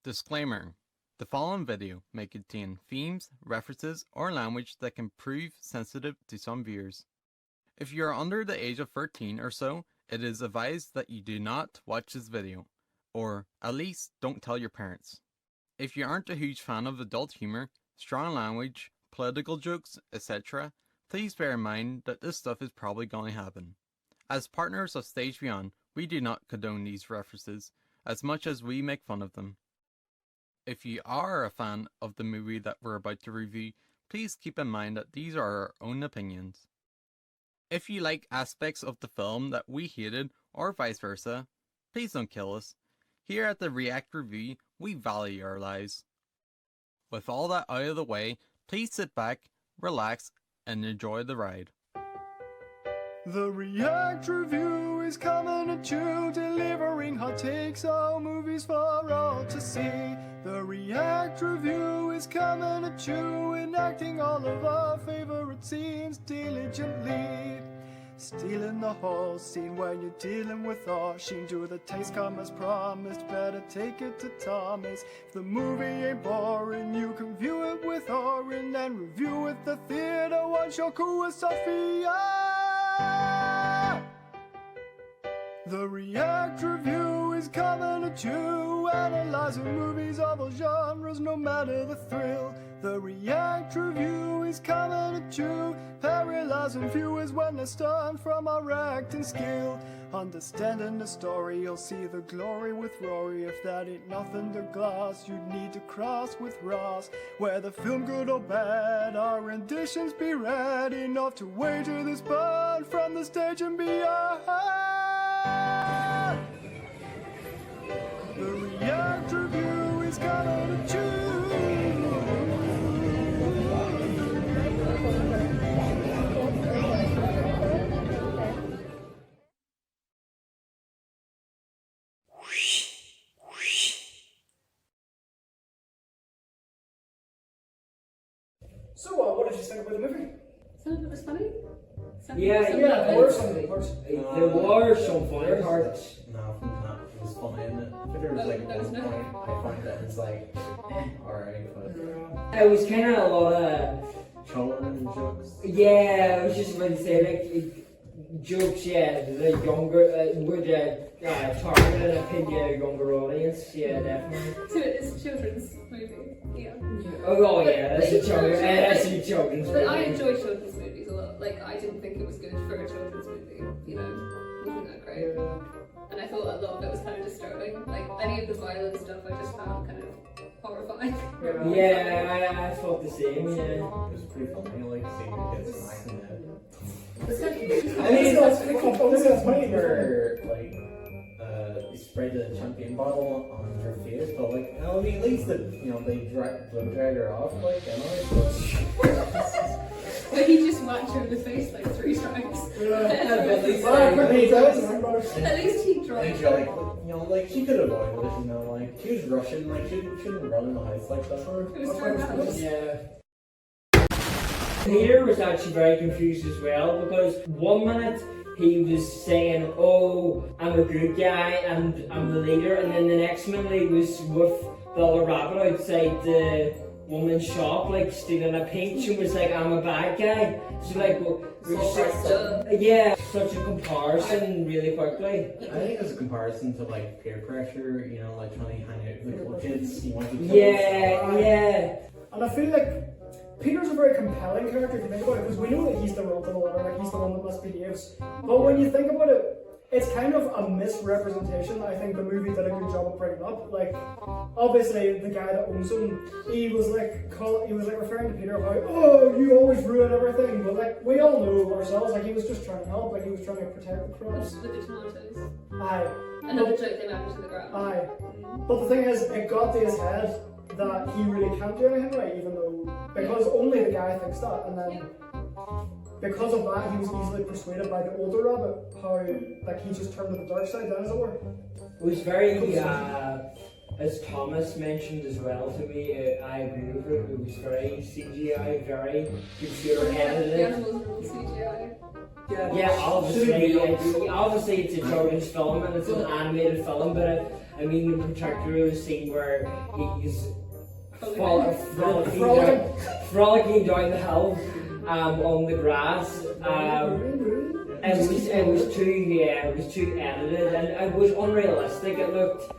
Disclaimer: the following video may contain themes, references, or language that can prove sensitive to some viewers. If you are under the age of 13 or so, it is advised that you do not watch this video, or at least don't tell your parents. If you aren't a huge fan of adult humor, strong language, political jokes, etc., please bear in mind that this stuff is probably going to happen. As partners of Stage Beyond, we do not condone these references, as much as we make fun of them. If you are a fan of the movie that we're about to review, please keep in mind that these are our own opinions. If you like aspects of the film that we hated, or vice versa, please don't kill us. Here at the React Review, we value our lives. With all that out of the way, please sit back, relax, and enjoy the ride. The React Review is coming at you, delivering hot takes on movies for all to see. The React Review is coming at you, enacting all of our favorite scenes diligently. Stealing the whole scene when you're dealing with our sheen. Do the taste come as promised, better take it to Thomas. If the movie ain't boring, you can view it with Orin and review it the theater once you're cool with Sophia. The React Review is coming at you, analyzing movies of all genres, no matter the thrill. The React Review is coming at you, paralyzing viewers when they're stunned from our acting skill. Understanding the story, you'll see the glory with Rory. If that ain't nothing to gloss, you'd need to cross with Ross. Whether film good or bad, our renditions be rad enough to wager this bond from the stage and beyond. The React Review is coming at you. So, what did you think about the movie? Some of it was funny. There were some parts. There were some funny parts. No, it was funny, isn't it? But there was like one point I find that it's like, alright, but It was kind of a lot of, children jokes. yeah, I was just about to say, like, jokes, yeah, the younger, would target and appeal to a younger audience, yeah, definitely. So it's a children's movie, yeah. Oh, yeah, that's a children's movie. But I enjoy children's movies a lot. Like, I didn't think it was good for a children's movie, you know, wasn't that great? And I thought a lot of it was kind of disturbing. Like, any of the violent stuff I just found kind of horrifying. Yeah, I thought the same, yeah. It was pretty funny, like seeing the kids smacked in the head. I mean, that's funny where like you sprayed the champagne bottle on her face, but like I mean at least they drag her off like But he just whacked her in the face like 3 times. at least At least he dropped like she could avoid it, like she was rushing, like she shouldn't run in the house like that. It was dramatic. yeah. Peter was actually very confused as well, because one minute he was saying, oh, I'm a good guy and I'm the leader, and then the next minute he was with the other rabbit outside the woman's shop, like stealing a peach, and was like, I'm a bad guy. So like, yeah, such a comparison really quickly. I think it's a comparison to like peer pressure, like trying to hang out with the cool kids. You want to kill Yeah. And I feel like Peter's a very compelling character if you think about it, because we know that he's the runt of the litter, like he's the one that misbehaves. But when you think about it, it's kind of a misrepresentation. I think the movie did a good job of bringing up. Like, obviously, the guy that owns him, he was like referring to Peter how, oh, you always ruin everything. But like, we all know ourselves, like he was just trying to help, like he was trying to protect the crops. With the tomatoes. Aye. Another joke they managed to the ground. Aye. But the thing is, it got to his head that he really can't do anything right, even though, because only the guy thinks that, and then because of that he was easily persuaded by the older rabbit, how like he just turned to the dark side then, as it were. It was very, as Thomas mentioned as well to me, I agree with it, it was very CGI, very computer The edited. animals were all CGI. Yeah, obviously it's a children's film and it's an animated film, but I mean, in particular, the scene where he's frolicking down the hill on the grass. It was too edited and it was unrealistic. It looked.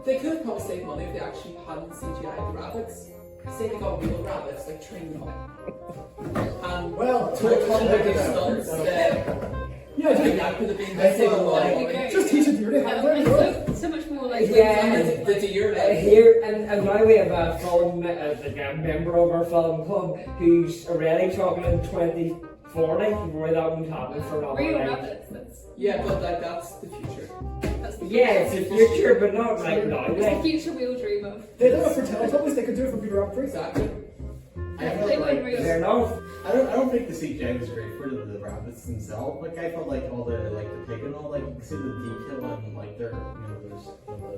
They could have probably saved money if they actually hadn't CGI the rabbits. Say they got real rabbits, like trained them up. Well, to do stunts. That could have been just teach it to your So much more like the deer here, and now we have a film, like a member of our film club who's already talking in 2040 before that won't happen for another real life. rabbits. Yeah, but that's the future. Yeah, it's the future, but not right now. It's the future we'll dream of. They did it for Teletubbies, they could do it for Peter Rabbit 3. Exactly. They weren't real. Fair enough. I don't think the CGI was great for the rabbits themselves. Like I felt like all the pig and all, like you can see the detail on like their the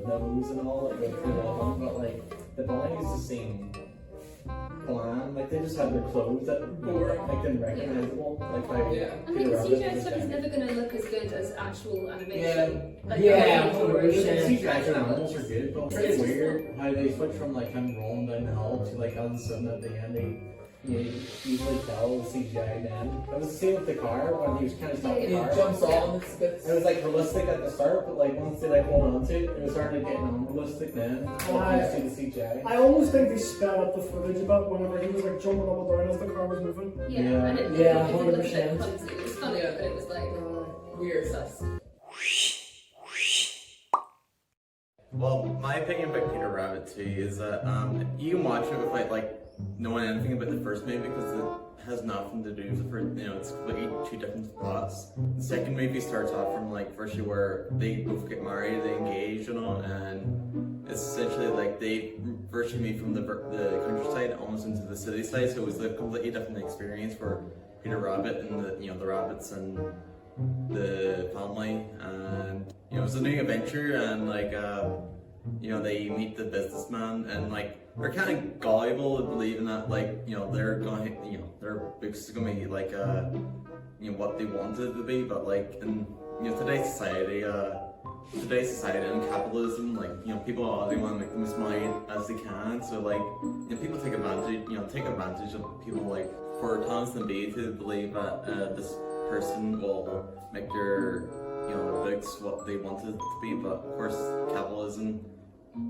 nose and all like through the tongue, but like the body is the same bland. Like they just had their clothes that make them recognizable. Like by I think CGI stuff is never going to look as good as actual animation. Yeah, The 100%. CGI animals are good, but it's pretty weird how they switch from like him rolling down the hill to like all of a sudden at the end you usually tell the CGI then. It was the same with the car when he was kind of stopping the car. It jumps on. It was like realistic at the start, but like once they like hold on to it, it was starting to get unrealistic then. You see the CGI. I almost think they sped up the footage a bit whenever he was like jumping up and down as the car was moving. And it 100%. It was funny, but it was like Weird. sus. Well, my opinion about Peter Rabbit 2 is that you can watch it without like knowing anything about the first movie because it has nothing to do with the first. It's completely two different plots. The second movie starts off from like firstly where they both get married, they engage, and it's essentially like they virtually moved from the countryside almost into the city side. So it was a completely different experience for Peter Rabbit and the rabbits and the family, and it was a new adventure, and like they meet the businessman, and like they're kind of gullible to believing that like they're going their books is gonna be like what they wanted it to be, but like in today's society and capitalism, like people they want to make the most money as they can, so like people take advantage of people like for Thomas and B to believe that this person will make their their books what they wanted it to be, but of course capitalism,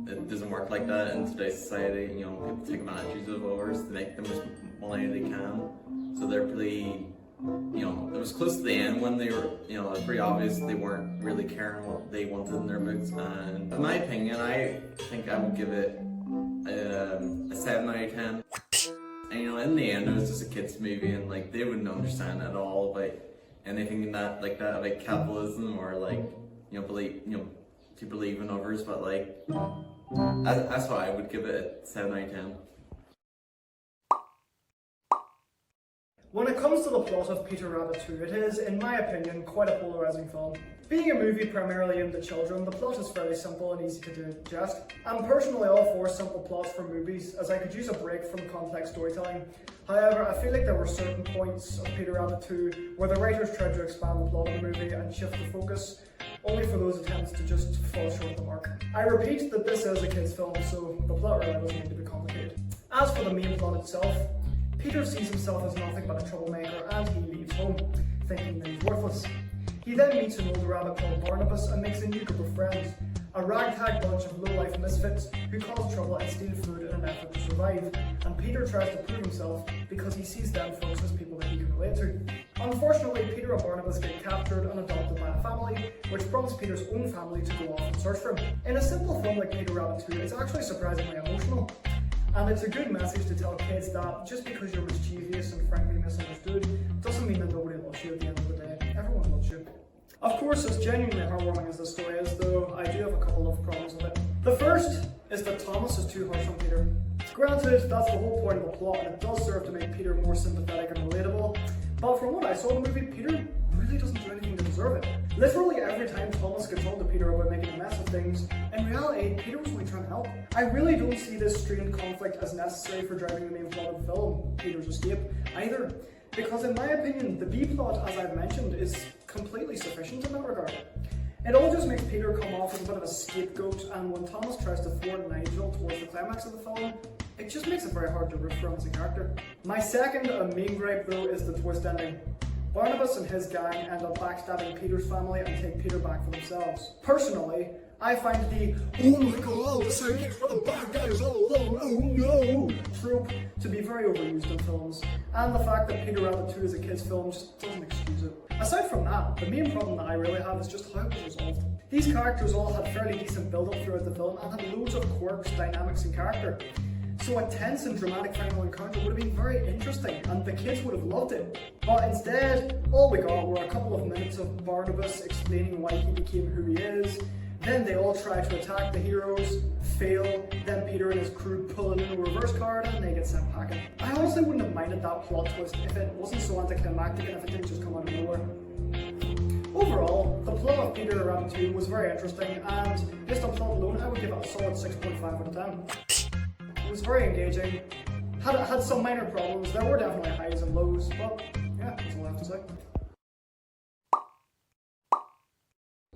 it doesn't work like that in today's society. People take advantage of others to make the most money they can, so they're pretty it was close to the end when they were it was pretty obvious they weren't really caring what they wanted in their books, and in my opinion I think I would give it a 7 out of 10. And in the end it was just a kids movie, and like they wouldn't understand at all about anything that like capitalism or like to believe in others, but like that's why I would give it a 7 out of 10. When it comes to the plot of Peter Rabbit 2, it is, in my opinion, quite a polarising film. Being a movie primarily aimed at children, the plot is fairly simple and easy to digest. I'm personally all for simple plots for movies, as I could use a break from complex storytelling. However, I feel like there were certain points of Peter Rabbit 2 where the writers tried to expand the plot of the movie and shift the focus, only for those attempts to just fall short of the mark. I repeat that this is a kids' film, so the plot really doesn't need to be complicated. As for the main plot itself, Peter sees himself as nothing but a troublemaker, and he leaves home, thinking that he's worthless. He then meets an older rabbit called Barnabas and makes a new group of friends, a ragtag bunch of low-life misfits who cause trouble and steal food in an effort to survive, and Peter tries to prove himself because he sees them folks as people that he can relate to. Unfortunately, Peter and Barnabas get captured and adopted by a family, which prompts Peter's own family to go off and search for him. In a simple film like Peter Rabbit 2, it's actually surprisingly emotional. And it's a good message to tell kids that just because you're mischievous and frankly misunderstood doesn't mean that nobody loves you at the end of the day. Everyone loves you. Of course, as genuinely heartwarming as this story is, though, I do have a couple of problems with it. The first is that Thomas is too harsh on Peter. Granted, that's the whole point of the plot, and it does serve to make Peter more sympathetic and relatable, but from what I saw in the movie, Peter really doesn't do anything to deserve it. Literally every time Thomas gets on to Peter about making a mess of things, in reality, Peter was only trying to help. I really don't see this strained conflict as necessary for driving the main plot of the film, Peter's escape, either. Because in my opinion, the B plot, as I've mentioned, is completely sufficient in that regard. It all just makes Peter come off as a bit of a scapegoat, and when Thomas tries to thwart Nigel towards the climax of the film, it just makes it very hard to root for him as a character. My second main gripe though is the twist ending. Barnabas and his gang end up backstabbing Peter's family and take Peter back for themselves. Personally, I find the "oh my god, the sidekicks for the bad guys all along, oh no" trope to be very overused in films, and the fact that Peter Rabbit 2 is a kids' film just doesn't excuse it. Aside from that, the main problem that I really have is just how it was resolved. These characters all had fairly decent build-up throughout the film and had loads of quirks, dynamics and character. So a tense and dramatic final encounter would have been very interesting and the kids would have loved it. But instead, all we got were a couple of minutes of Barnabas explaining why he became who he is. Then they all try to attack the heroes, fail, then Peter and his crew pull in a reverse card and they get sent packing. I honestly wouldn't have minded that plot twist if it wasn't so anticlimactic and if it didn't just come out of nowhere. Overall, the plot of Peter Rabbit 2 was very interesting, and based on plot alone, I would give it a solid 6.5 out of 10. It was very engaging, had some minor problems, there were definitely highs and lows, but yeah, that's all I have to say.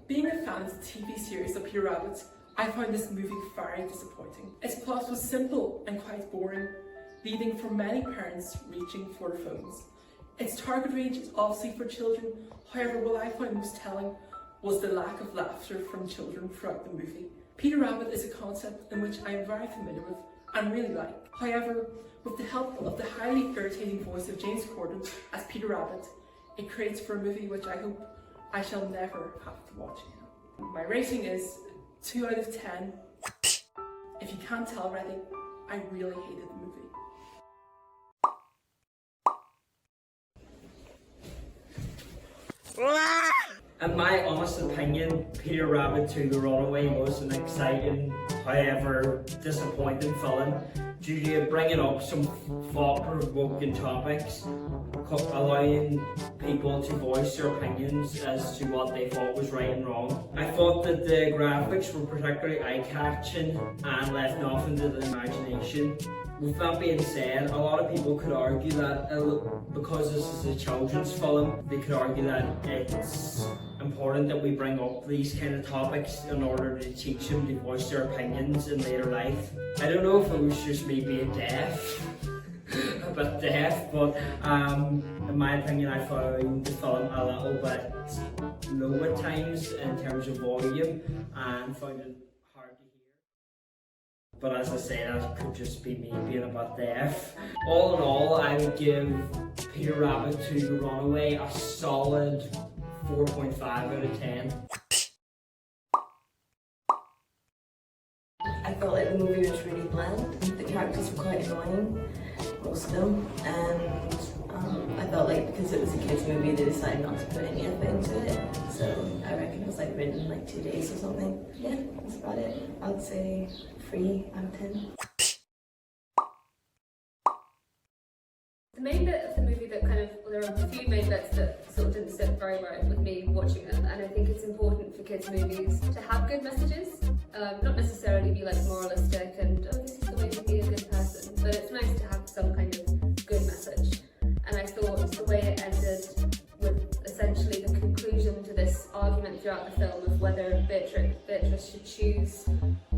Being a fan of the TV series of Peter Rabbit, I found this movie very disappointing. Its plot was simple and quite boring, leading for many parents reaching for their phones. Its target range is obviously for children, however what I found most telling was the lack of laughter from children throughout the movie. Peter Rabbit is a concept in which I am very familiar with and really like. However, with the help of the highly irritating voice of James Corden as Peter Rabbit, it creates for a movie which I hope I shall never have to watch again. My rating is 2 out of 10. If you can't tell already, I really hated the movie. In my honest opinion, Peter Rabbit 2 The Runaway was an exciting, however disappointing film due to bringing up some thought-provoking topics, allowing people to voice their opinions as to what they thought was right and wrong. I thought that the graphics were particularly eye-catching and left nothing to the imagination. With that being said, a lot of people could argue that because this is a children's film, they could argue that it's important that we bring up these kind of topics in order to teach them to voice their opinions in later life. I don't know if it was just me being deaf, a bit deaf, but in my opinion I found the film a little bit low at times in terms of volume and found it hard to hear. But as I say, that could just be me being a bit deaf. All in all, I would give Peter Rabbit 2 The Runaway a solid 4.5 out of 10. I felt like the movie was really bland. The characters were quite annoying, most of them, and I felt like because it was a kids movie they decided not to put any effort into it, so I reckon it was like written in like 2 days or something. Yeah, that's about it. I would say 3 out of 10. The main bit of the movie that kind of, well, there are a few main bits that sort of didn't sit very right with me watching it, and I think it's important for kids' movies to have good messages, not necessarily be like moralistic and, oh, this is the way to be a good person, but it's nice to have some kind of good message. And I thought the way it ended with essentially the conclusion to this argument throughout the film of whether Beatrice should choose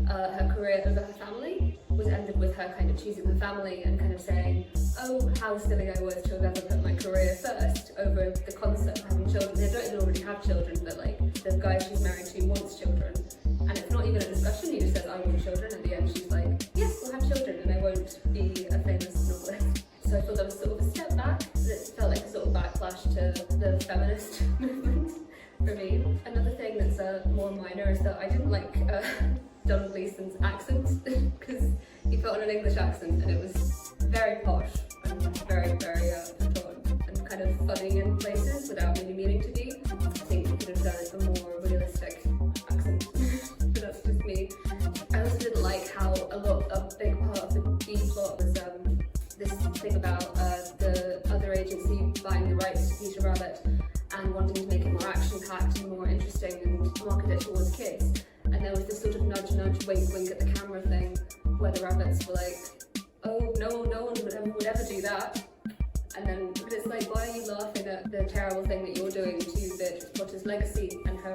her career over her family was ended with her kind of choosing her family and kind of saying, oh, how silly I was to have ever put my career first over the concept of having children. They don't even already have children, but like the guy she's married to wants children. And it's not even a discussion, he just says, I want children. At the end she's like, yes, we'll have children and I won't be a famous novelist. So I thought that was sort of a step back, and it felt like a sort of backlash to the feminist movement for me. Another thing that's more minor is that I didn't like Donald Gleason's accent, because he put on an English accent and it was very posh and very, very put on and kind of funny in places without really meaning to be. I think he could have done a more realistic accent, but that's just me. I also didn't like how a big part of the B plot was this thing about the other agency buying the rights to Peter Rabbit and wanting to make it more action-packed and more interesting and market it towards kids. And there was this sort of nudge, wink at the camera thing where the rabbits were like, oh, no one would ever do that. And then, but it's like, why are you laughing at the terrible thing that you're doing to Beatrice Potter's legacy and her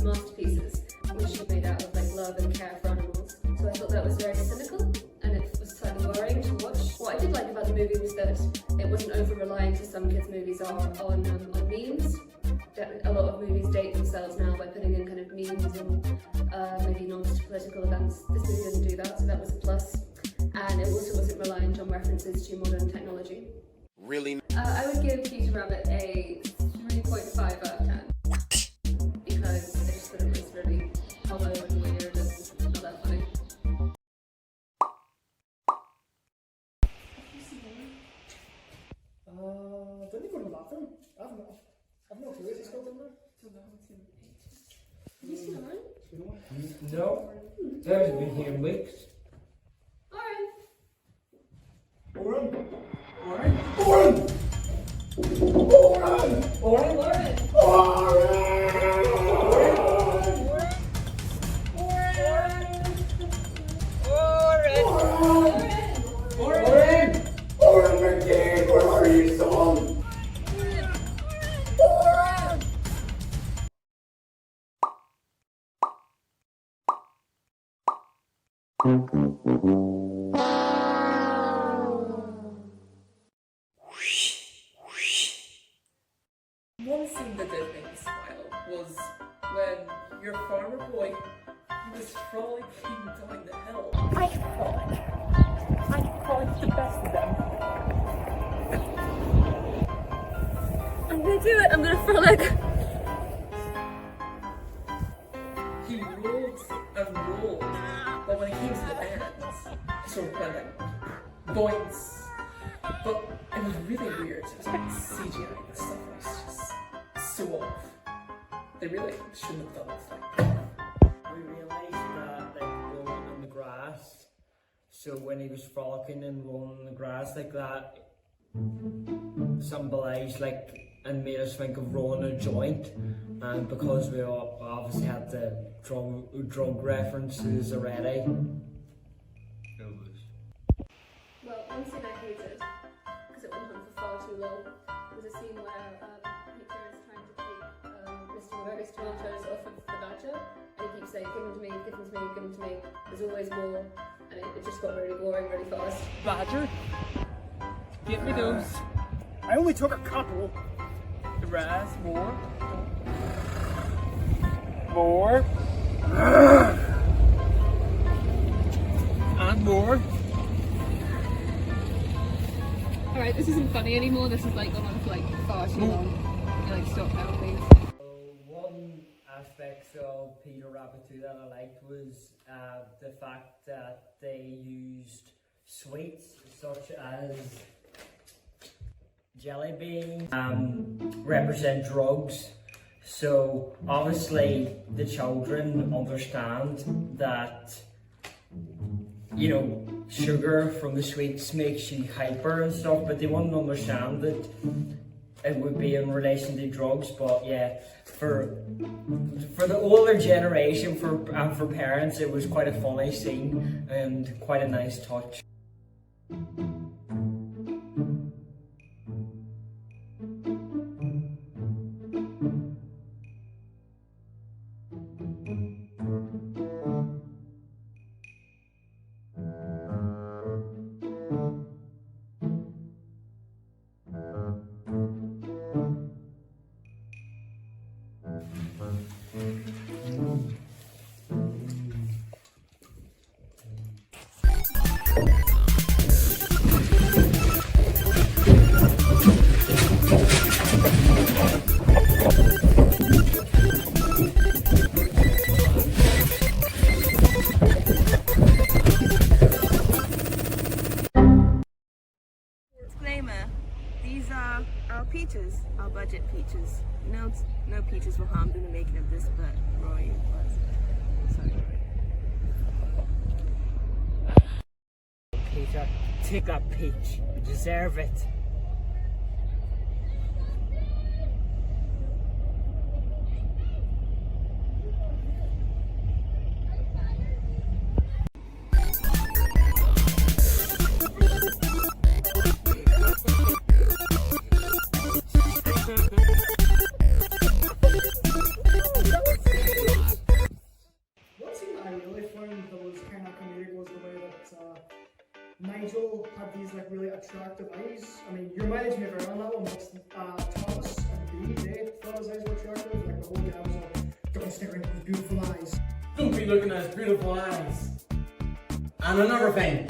masterpieces, which she made out of like love and care for animals. So I thought that was very cynical, and it was slightly worrying to watch. What I did like about the movie was that it wasn't over-reliant, as some kids' movies are, on memes. A lot of movies date themselves now by putting in kind of memes and maybe non-political events. This movie didn't do that, so that was a plus. And it also wasn't reliant on references to modern technology. Really? I would give Peter Rabbit a 3.5 out of 10. Because I just thought it was really hollow and weird and not that funny. Didn't he go to the bathroom? I've no clue. Is he still in there? Have you seen Oren? No, there's been here in weeks. Oren! Oren? Oren! Oren! Oren! Oren! Oren! Oren McGee, where are you, son? Oren! One scene that did make me smile was when your farmer boy was frolicking down the hill. I frolic the best of them. I'm gonna do it! I'm gonna frolic! He rolled and rolled, but when it came to the end, he sort of went like boinks. But it was really weird. It was like CGI and stuff was just so off. They really shouldn't have done it. We realised that like rolling in the grass, so when he was frolicking and rolling in the grass like that, symbolised like and made us think of rolling a joint, and because we all obviously had the drug references already. Well, one scene I hated, because it went on for far too long, was a scene where Peter is trying to take Mr. Murray's tomatoes off of the badger, and he keeps saying, give them to me, give them to me, give them to me, there's always more, and it just got really boring really fast. Badger, give me those. I only took a couple. The rest, more. More. And more. Alright, this isn't funny anymore, this is like gone on for like far too long. You like stop now, please. One aspect of Peter Rabbit 2 that I liked was the fact that they used sweets such as jelly beans represent drugs. So obviously the children understand that, you know, sugar from the sweets makes you hyper and stuff, but they wouldn't understand that it would be in relation to drugs. But yeah, for the older generation, for parents, it was quite a funny scene and quite a nice touch. Disclaimer, these are our peaches, our budget peaches. No peaches were harmed in the making of this, but Roy was. Sorry, Roy. Peter, take that peach. You deserve it. Nigel had these like really attractive eyes. I mean, your mileage may vary on that one, but Thomas and B, they thought his eyes were attractive. Like the whole guy was like, don't stare at those beautiful eyes. Don't be looking at his beautiful eyes. And another thing.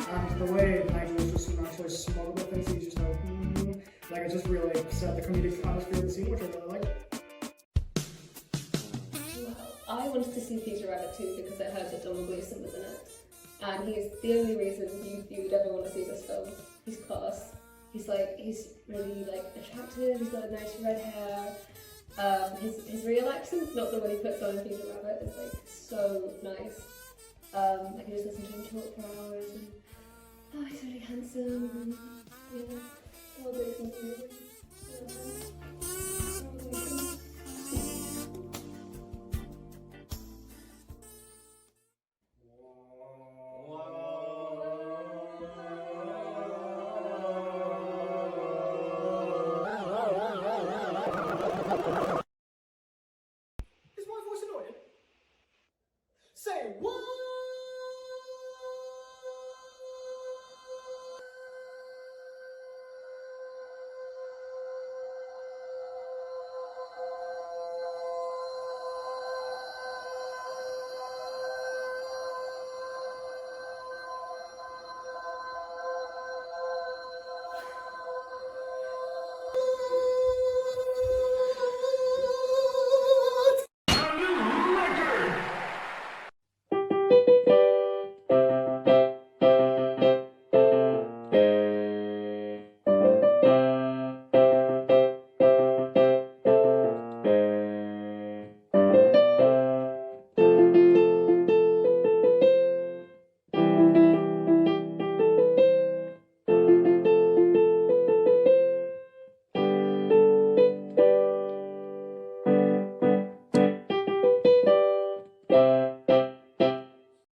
And the way Nigel was just naturally smug about things, he's just like it just really set the comedic atmosphere of the scene, which I really liked. I wanted to see Peter Rabbit too because I heard that Donald Gleeson was in it. And he is the only reason you would ever want to see this film. He's class. He's really like attractive, he's got a nice red hair. His real accent, not the one he puts on in Peter Rabbit, is like so nice. I can just listen to him talk for hours and oh, he's really handsome and yeah, Donald Gleeson's amazing. Is my voice annoying? Say what?